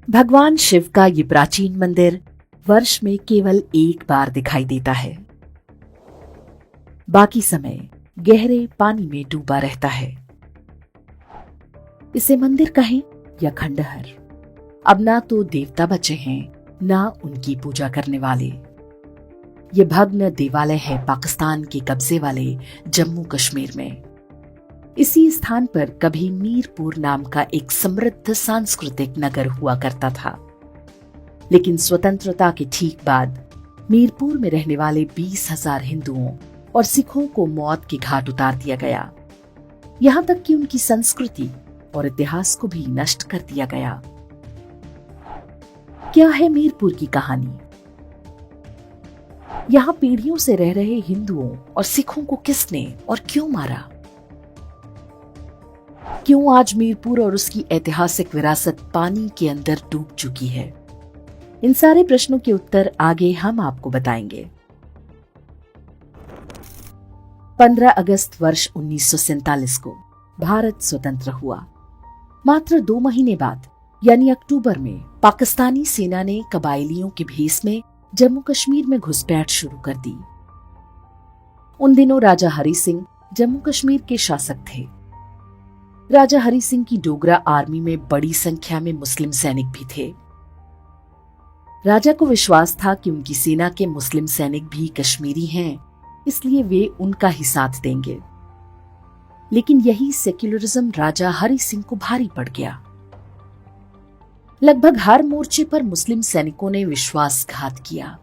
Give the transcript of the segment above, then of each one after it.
भगवान शिव का ये प्राचीन मंदिर वर्ष में केवल एक बार दिखाई देता है। बाकी समय गहरे पानी में डूबा रहता है। इसे मंदिर कहें या खंडहर, अब ना तो देवता बचे हैं ना उनकी पूजा करने वाले। ये भग्न देवालय है पाकिस्तान के कब्जे वाले जम्मू कश्मीर में। इसी स्थान पर कभी मीरपुर नाम का एक समृद्ध सांस्कृतिक नगर हुआ करता था, लेकिन स्वतंत्रता के ठीक बाद मीरपुर में रहने वाले 20,000 हिंदुओं और सिखों को मौत के घाट उतार दिया गया। यहां तक कि उनकी संस्कृति और इतिहास को भी नष्ट कर दिया गया। क्या है मीरपुर की कहानी? यहां पीढ़ियों से रह रहे हिंदुओं और सिखों को किसने और क्यों मारा? क्यों आज मीरपुर और उसकी ऐतिहासिक विरासत पानी के अंदर डूब चुकी है? इन सारे प्रश्नों के उत्तर आगे हम आपको बताएंगे। 15 अगस्त वर्ष 1947 को भारत स्वतंत्र हुआ। मात्र 2 महीने बाद यानी अक्टूबर में पाकिस्तानी सेना ने कबायलियों के भेष में जम्मू कश्मीर में घुसपैठ शुरू कर दी। उन दिनों राजा हरि सिंह जम्मू कश्मीर के शासक थे। राजा हरि सिंह की डोगरा आर्मी में बड़ी संख्या में मुस्लिम सैनिक भी थे। राजा को विश्वास था कि उनकी सेना के मुस्लिम सैनिक भी कश्मीरी हैं, इसलिए वे उनका ही साथ देंगे। लेकिन यही सेक्युलरिज्म राजा हरि सिंह को भारी पड़ गया। लगभग हर मोर्चे पर मुस्लिम सैनिकों ने विश्वासघात किया।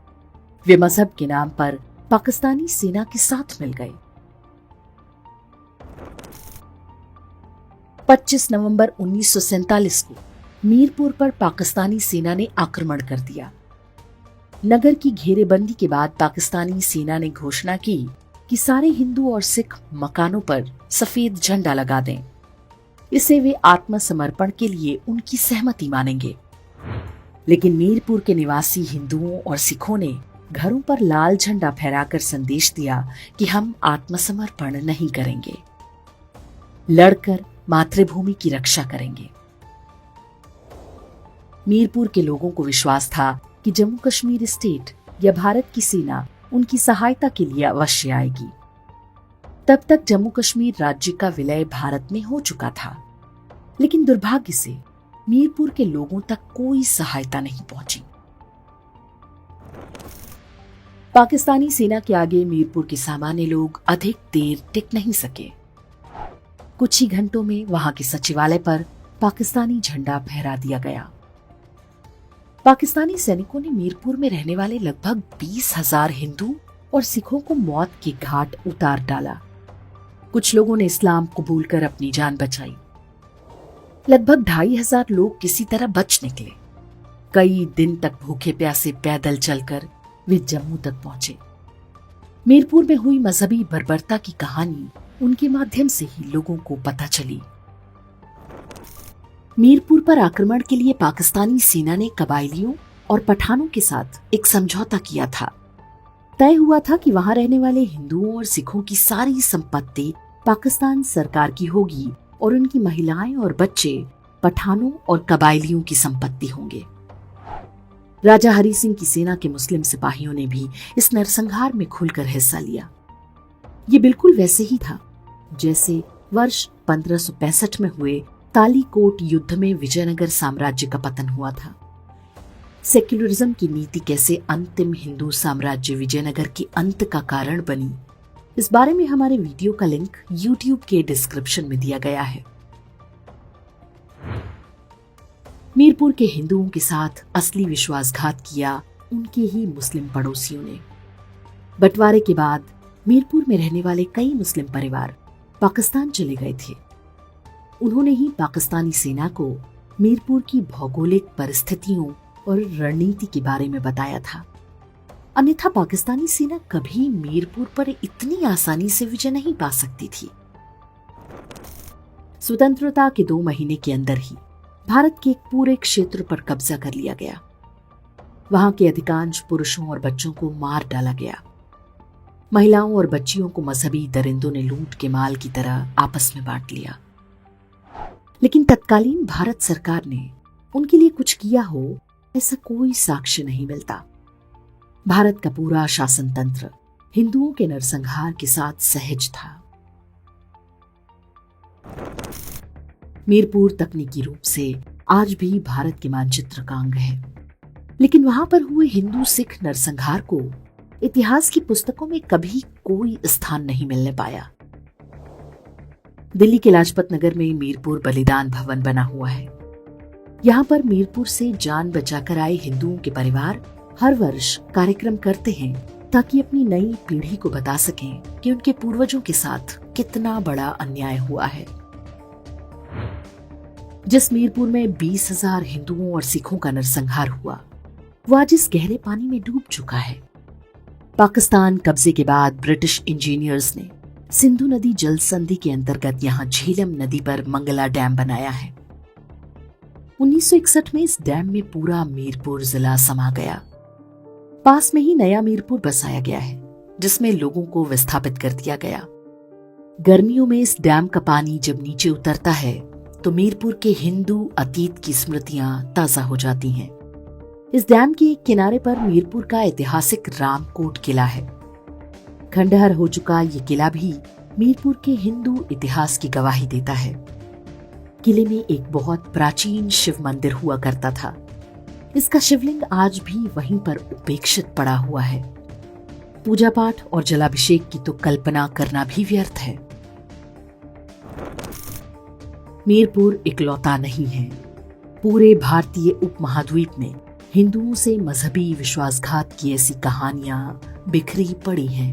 वे मजहब के नाम पर पाकिस्तानी सेना के साथ मिल गए। 25 नवंबर 1947 को मीरपुर पर पाकिस्तानी सेना ने आक्रमण कर दिया। नगर की घेरेबंदी के बाद पाकिस्तानी सेना ने घोषणा की कि सारे हिंदू और सिख मकानों पर सफेद झंडा लगा दें। इसे वे आत्मसमर्पण के लिए उनकी सहमति मानेंगे। लेकिन मीरपुर के निवासी हिंदुओं और सिखों ने घरों पर लाल झंडा फहराकर संदेश दिया कि हम आत्मसमर्पण नहीं करेंगे, लड़कर मातृभूमि की रक्षा करेंगे। मीरपुर के लोगों को विश्वास था कि जम्मू कश्मीर स्टेट या भारत की सेना उनकी सहायता के लिए अवश्य आएगी। तब तक जम्मू कश्मीर राज्य का विलय भारत में हो चुका था, लेकिन दुर्भाग्य से मीरपुर के लोगों तक कोई सहायता नहीं पहुंची। पाकिस्तानी सेना के आगे मीरपुर के सामान्य लोग अधिक देर टिक नहीं सके। कुछ ही घंटों में वहां के सचिवालय पर पाकिस्तानी झंडा फहरा दिया गया। पाकिस्तानी सैनिकों ने मीरपुर में रहने वाले लगभग 20,000 हिंदू और सिखों को मौत के घाट उतार डाला। कुछ लोगों ने इस्लाम कबूल कर अपनी जान बचाई। लगभग 2,500 लोग किसी तरह बच निकले। कई दिन तक भूखे प्यासे पैदल चलकर वे जम्मू तक पहुंचे। मीरपुर में हुई मजहबी बर्बरता की कहानी उनके माध्यम से ही लोगों को पता चली। मीरपुर पर आक्रमण के लिए पाकिस्तानी सेना ने कबायलियों और पठानों के साथ एक समझौता किया था। तय हुआ था कि वहां रहने वाले हिंदुओं और सिखों की सारी संपत्ति पाकिस्तान सरकार की होगी और उनकी महिलाएं और बच्चे पठानों और कबायलियों की संपत्ति होंगे। राजा हरि सिंह की सेना के मुस्लिम सिपाहियों ने भी इस नरसंहार में खुलकर हिस्सा लिया। ये बिल्कुल वैसे ही था जैसे वर्ष 1565 में हुए तालीकोट युद्ध में विजयनगर साम्राज्य का पतन हुआ था। सेक्युलरिज्म की नीति कैसे अंतिम हिंदू साम्राज्य विजयनगर के अंत का कारण बनी, इस बारे में हमारे वीडियो का लिंक YouTube के डिस्क्रिप्शन में दिया गया है। मीरपुर के हिंदुओं के साथ असली विश्वासघात किया उनके ही मुस्लिम पड़ोसियों ने। बंटवारे के बाद मीरपुर में रहने वाले कई मुस्लिम परिवार पाकिस्तान चले गए थे। उन्होंने ही पाकिस्तानी सेना को मीरपुर की भौगोलिक परिस्थितियों और रणनीति के बारे में बताया था। अन्यथा पाकिस्तानी सेना कभी मीरपुर पर इतनी आसानी से विजय नहीं पा सकती थी। स्वतंत्रता के 2 महीने के अंदर ही भारत के एक पूरे क्षेत्र पर कब्जा कर लिया गया। वहां के अधिकांश पुरुषों और बच्चों को मार डाला गया। महिलाओं और बच्चियों को मजहबी दरिंदों ने लूट के माल की तरह आपस में बांट लिया। लेकिन तत्कालीन भारत सरकार ने उनके लिए कुछ किया हो, ऐसा कोई साक्ष्य नहीं मिलता। भारत का पूरा शासन तंत्र हिंदुओं के नरसंहार के साथ सहज था। मीरपुर तकनीकी रूप से आज भी भारत के मानचित्र का अंग है, लेकिन वहां पर हुए हिंदू सिख नरसंहार को इतिहास की पुस्तकों में कभी कोई स्थान नहीं मिलने पाया। दिल्ली के लाजपत नगर में मीरपुर बलिदान भवन बना हुआ है। यहाँ पर मीरपुर से जान बचाकर आए हिंदुओं के परिवार हर वर्ष कार्यक्रम करते हैं ताकि अपनी नई पीढ़ी को बता सकें कि उनके पूर्वजों के साथ कितना बड़ा अन्याय हुआ है। जिस मीरपुर में 20,000 हिंदुओं और सिखों का नरसंहार हुआ, वो आज इस गहरे पानी में डूब चुका है। पाकिस्तान कब्जे के बाद ब्रिटिश इंजीनियर्स ने सिंधु नदी जल संधि के अंतर्गत यहाँ झेलम नदी पर मंगला डैम बनाया है। 1961 में इस डैम में पूरा मीरपुर जिला समा गया। पास में ही नया मीरपुर बसाया गया है, जिसमें लोगों को विस्थापित कर दिया गया। गर्मियों में इस डैम का पानी जब नीचे उतरता है तो मीरपुर के हिंदू अतीत की स्मृतियां ताजा हो जाती हैं। इस डैम के एक किनारे पर मीरपुर का ऐतिहासिक रामकोट किला है। खंडहर हो चुका ये किला भी मीरपुर के हिंदू इतिहास की गवाही देता है। किले में एक बहुत प्राचीन शिव मंदिर हुआ करता था। इसका शिवलिंग आज भी वहीं पर उपेक्षित पड़ा हुआ है। पूजा पाठ और जलाभिषेक की तो कल्पना करना भी व्यर्थ है। मीरपुर इकलौता नहीं है। पूरे भारतीय उपमहाद्वीप में हिंदुओं से मजहबी विश्वासघात की ऐसी कहानियां बिखरी पड़ी हैं।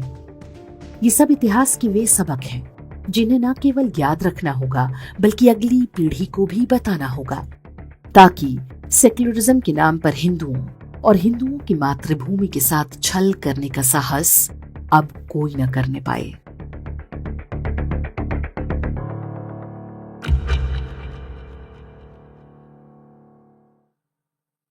ये सब इतिहास के वे सबक हैं जिन्हें न केवल याद रखना होगा बल्कि अगली पीढ़ी को भी बताना होगा, ताकि सेक्युलरिज्म के नाम पर हिंदुओं और हिंदुओं की मातृभूमि के साथ छल करने का साहस अब कोई न करने पाए।